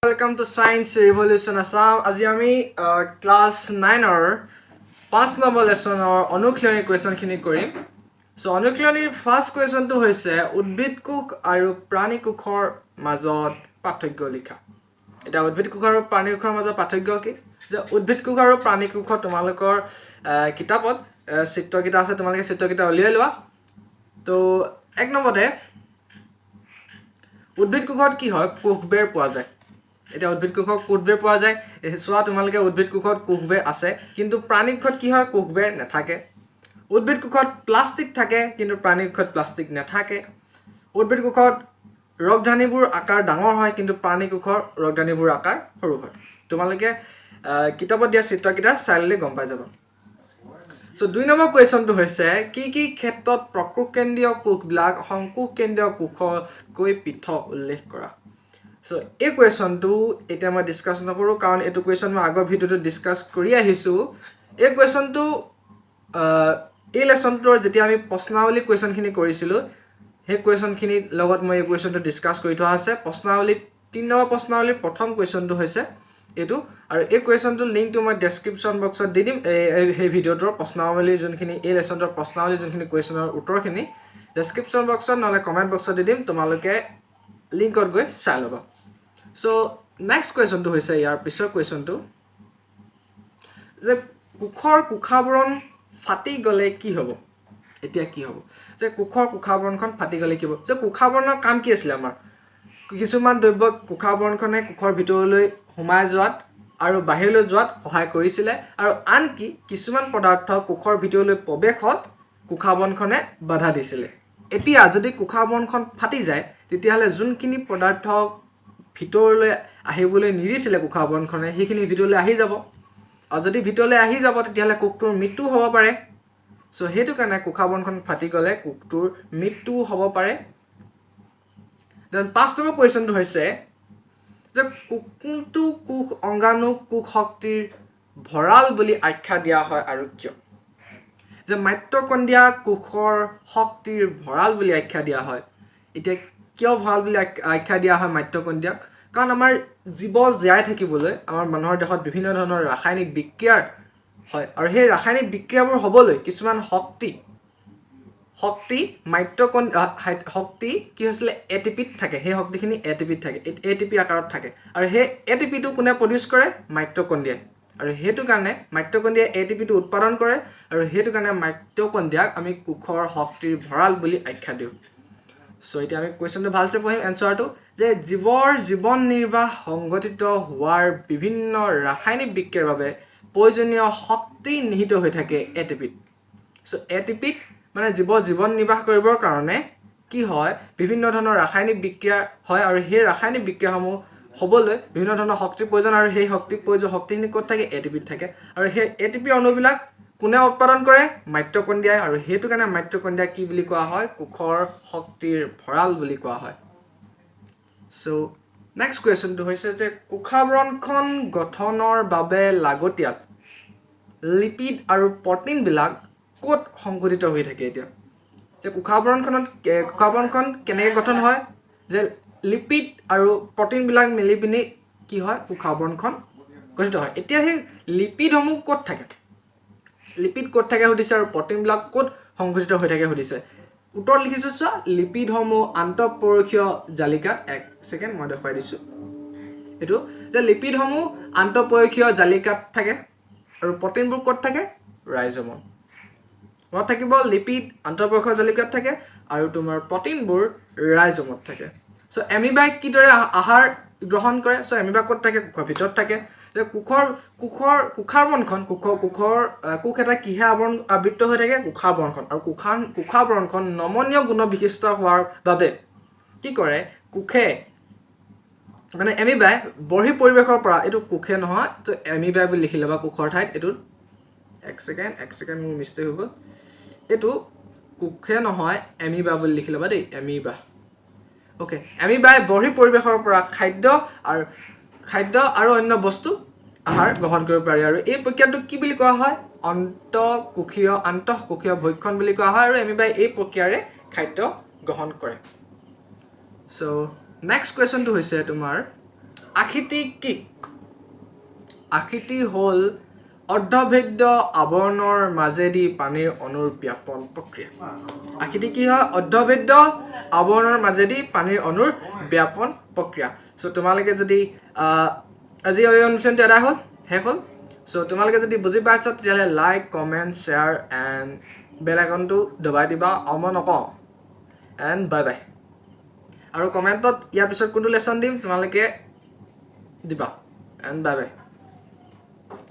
Welcome to Science Revolution Assam. আজি আমি class 9 or 5 number লেসনৰ অনুক্লিয়নী question খিনি কৰিম। সো অনুক্লিয়নীৰ ফাৰ্স্ট কোৱেশ্চনটো হৈছে উদ্ভিদ কোষ আৰু প্ৰাণী কোষৰ মাজত পাৰ্থক্য লিখা। এটা উদ্ভিদ কোষ আৰু প্ৰাণী কোষৰ মাজত পাৰ্থক্য কি? যে উদ্ভিদ কোষ আৰু প্ৰাণী কোষ তোমালোকৰ কিতাপত চিত্ৰকিটা আছে, তোমালোকে চিত্ৰকিটা উলিয়াই লোৱা। তো এক নম্বৰতে উদ্ভিদ কোষত কি হয়? কোষবেৰ পোৱা যায়। এটা উদ্ভিদ কোষত কোষবেৰ পোৱা যায়। চোৱা তোমালোকে উদ্ভিদ কোষত কোষবেৰ আছে, কিন্তু প্ৰাণী কোষত কি হয়? কোষবেৰ নাথাকে। উদ্ভিদ কোষত প্লাষ্টিক থাকে, কিন্তু প্ৰাণী কোষত প্লাষ্টিক নাথাকে। উদ্ভিদ কোষত ৰগধানীবোৰ আকাৰ ডাঙৰ হয়, কিন্তু প্ৰাণী কোষৰ ৰগধানীবোৰ আকাৰ সৰু হয়। তোমালোকে কিতাপত দিয়া চিত্ৰকিটা চাই ল'লে গম পাই যাবা। সো 2 নম্বৰ কোৱেশ্চনটো হৈছে কি ক্ষেত্ৰত প্ৰকোষকেন্দ্ৰীয় কোষবিলাক সংকোষকেন্দ্ৰীয় কোষতকৈ পৃথক উল্লেখ কৰা। সো এই কোৱেশ্চনটো এতিয়া মই ডিসকাস নকৰো, কাৰণ এইটো কোৱেশ্চন মই আগৰ ভিডিওটো ডিসকাস কৰি আহিছো। এই কোৱেশ্চনটো এই লেসনটোৰ যেতিয়া আমি প্ৰশ্নাৱলী কোৱেশ্চনখিনি কৰিছিলো, সেই কোৱেশ্চনখিনিৰ লগত মই এই কোৱেশ্চনটো ডিসকাস কৰি থোৱা আছে। প্ৰশ্নাৱলী 3 নম্বৰ প্ৰশ্নাৱলীৰ প্ৰথম কোৱেশ্চনটো হৈছে এইটো, আৰু এই কোৱেশ্চনটোৰ লিংকটো মই ডেসক্ৰিপচন বক্সত দি দিম। এই ভিডিওটোৰ প্ৰশ্নাৱলীৰ যোনখিনি এই লেসনটোৰ প্ৰশ্নাৱলীৰ যোনখিনি কোৱেশ্চনৰ উত্তৰখিনি ডেসক্ৰিপচন বক্সত নহলে কমেন্ট বক্সত দি দিম, তোমালোকে লিংকত গৈ চাই ল'বা। সো নেক্সট কোৱেশ্চনটো হৈছে ইয়াৰ পিছৰ কোৱেশ্চনটো যে কোষৰ কোষাবৰণ ফাটি গলে কি হ'ব? এতিয়া কি হ'ব? যে কোষৰ কোষাবৰণখন ফাটি গলে কি হ'ব? যে কোষাবৰণৰ কাম কি আছিল আমাৰ? কিছুমান দ্ৰব্য কোষাবৰণখনে কোষৰ ভিতৰলৈ সোমাই যোৱাত আৰু বাহিৰলৈ যোৱাত সহায় কৰিছিলে, আৰু আনকি কিছুমান পদাৰ্থ কোষৰ ভিতৰলৈ প্ৰৱেশত কোষাবৰণখনে বাধা দিছিলে। এতিয়া যদি কোষাবৰণখন ফাটি যায়, তেতিয়াহ'লে যোনখিনি পদাৰ্থ ভিতৰলৈ আহিবলৈ নিদিছিলে কোষাবৰণখনে, সেইখিনি ভিতৰলৈ আহি যাব, আৰু যদি ভিতৰলৈ আহি যাব তেতিয়াহ'লে কোষটোৰ মৃত্যু হ'ব পাৰে। সো সেইটো কাৰণে কোষাবৰণখন ফাটি গ'লে কোষটোৰ মৃত্যু হ'ব পাৰে। দেন 5 নম্বৰ কোৱেশ্চনটো হৈছে যে কোনটো কোষ অংগাণু কোষ শক্তিৰ ভঁৰাল বুলি আখ্যা দিয়া হয় আৰু কিয়? যে মাইটকণ্ড্ৰিয়া কোষৰ শক্তিৰ ভঁৰাল বুলি আখ্যা দিয়া হয়। এতিয়া কিয় ভঁৰাল বুলি আখ্যা দিয়া হয় মাইটকণ্ড্ৰিয়াক? কাৰণ আমাৰ জীৱ জীয়াই থাকিবলৈ আমাৰ মানুহৰ দেহত বিভিন্ন ধৰণৰ ৰাসায়নিক বিক্ৰিয়া হয়, আৰু সেই ৰাসায়নিক বিক্ৰিয়াবোৰ হ'বলৈ কিছুমান শক্তি শক্তি কি হৈছিলে? এটিপিত থাকে। সেই শক্তিখিনি এটিপিত থাকে, এটিপি আকাৰত থাকে, আৰু সেই এটিপিটো কোনে প্ৰডিউচ কৰে? মাইটকণ্ড্ৰিয়াই। আৰু সেইটো কাৰণে মাইটকণ্ড্ৰিয়াই এটিপিটো উৎপাদন কৰে, আৰু সেইটো কাৰণে মাইটকণ্ড্ৰিয়াক আমি কোষৰ শক্তিৰ ভঁৰাল বুলি আখ্যা দিওঁ। সো এতিয়া আমি কোৱেশ্চনটো ভালছে পঢ়িম। এনসাৰটো যে জীৱৰ জীৱন নিৰ্বাহ সংগঠিত হোৱাৰ বিভিন্ন ৰাসায়নিক বিক্ৰিয়াৰ বাবে প্ৰয়োজনীয় শক্তি নিহিত হৈ থাকে এটিপিত। সো এটিপিত মানে জীৱন নিৰ্বাহ কৰিবৰ কাৰণে কি হয়? বিভিন্ন ধৰণৰ ৰাসায়নিক বিক্ৰিয়া হয়, আৰু সেই ৰাসায়নিক বিক্ৰিয়াসমূহ হ'বলৈ বিভিন্ন ধৰণৰ শক্তিৰ প্ৰয়োজন, আৰু সেই শক্তিখিনি ক'ত থাকে? এটিপিত থাকে, আৰু সেই এটিপি অণুবিলাক কোনে উৎপাদন কৰে? মাইটকণ্ড্ৰিয়াই, আৰু সেইটো কাৰণে মাইটকণ্ড্ৰিয়া কি বুলি কোৱা হয়? কোষৰ শক্তিৰ ভঁৰাল বুলি কোৱা হয়। সো নেক্সট কুৱেশ্যনটো হৈছে যে কোষাবৰণখন গঠনৰ বাবে লাগতিয়াল লিপিড আৰু প্ৰটিনবিলাক ক'ত সংঘটিত হৈ থাকে? এতিয়া যে কোষাবৰণখন কেনেকৈ গঠন হয়? যে লিপিড আৰু প্ৰটিনবিলাক মিলি পিনি কি হয়? কোষাবৰণখন গঠিত হয়। এতিয়া সেই লিপিডসমূহ ক'ত থাকে? লিপিড ক'ত থাকে সুধিছে, আৰু প্ৰটিনবিলাক ক'ত সংঘটিত হৈ থাকে সুধিছে। উত্তৰ লিখিছোঁ চোৱা, লিপিডসমূহ আন্তঃপৰশীয় জালিকাত। এক ছেকেণ্ড মই দেখুৱাই দিছোঁ এইটো, যে লিপিডসমূহ আন্তঃপৰশীয় জালিকাত থাকে, আৰু প্ৰটিনবোৰ ক'ত থাকে? ৰাইজমত। মনত থাকিব, লিপিড আন্তঃপৰশীয় জালিকাত থাকে, আৰু তোমাৰ প্ৰটিনবোৰ ৰাইজমত থাকে। সো এমিবাই কিদৰে আহাৰ গ্ৰহণ কৰে? সো এমিবা ক'ত থাকে? কোষৰ ভিতৰত থাকে। যে কোষাবৰণখন কোষ এটা কিহে আবৃত হৈ থাকে? কোষাবৰণখন। আৰু কোষাবৰণখন নমনীয় গুণবিশিষ্ট হোৱাৰ বাবে কি কৰে? কোষে মানে এমিবাই বৰ্হি পৰিৱেশৰ পৰা, এইটো কোষে নহয়, তো এমিবাই বুলি লিখি ল'বা কোষৰ ঠাইত। এইটো এক ছেকেণ্ড মোৰ মিষ্টেক হৈ গ'ল। এইটো কোষে নহয়, এমিবা বুলি লিখি ল'বা দেই, এমিবা। অ'কে, এমিবাই বৰ্হি পৰিৱেশৰ পৰা খাদ্য আৰু অন্য বস্তু আহাৰ গ্ৰহণ কৰিব পাৰি, আৰু এই প্ৰক্ৰিয়াটো কি বুলি কোৱা হয়? আন্তঃকোষীয় ভক্ষণ বুলি কোৱা হয়, আৰু এমিবাই এই প্ৰক্ৰিয়াৰে খাদ্য গ্ৰহণ কৰে। সো নেক্সট কুৱেশ্যনটো হৈছে তোমাৰ আকৃতি কি আকৃতি হ'ল অৰ্ধভেদ্য আৱৰণৰ মাজেদি পানীৰ অণুৰ ব্যাপন প্ৰক্ৰিয়া আকৃতি কি হয় অৰ্ধভেদ্য আৱৰণৰ মাজেদি পানীৰ অণুৰ ব্যাপন প্ৰক্ৰিয়া সো তোমালোকে যদি আজি এই অনুষ্ঠানটো এটা হ'ল শেষ হ'ল সো তোমালোকে যদি বুজি পাইছা তেতিয়াহ'লে লাইক কমেণ্ট শ্বেয়াৰ এণ্ড বেল আইকনটো দবাই দিবা মই নকওঁ এণ্ড বাই বাই আৰু কমেণ্টত ইয়াৰ পিছত কোনটো লেচন দিম তোমালোকে দিবা এণ্ড বাই বাই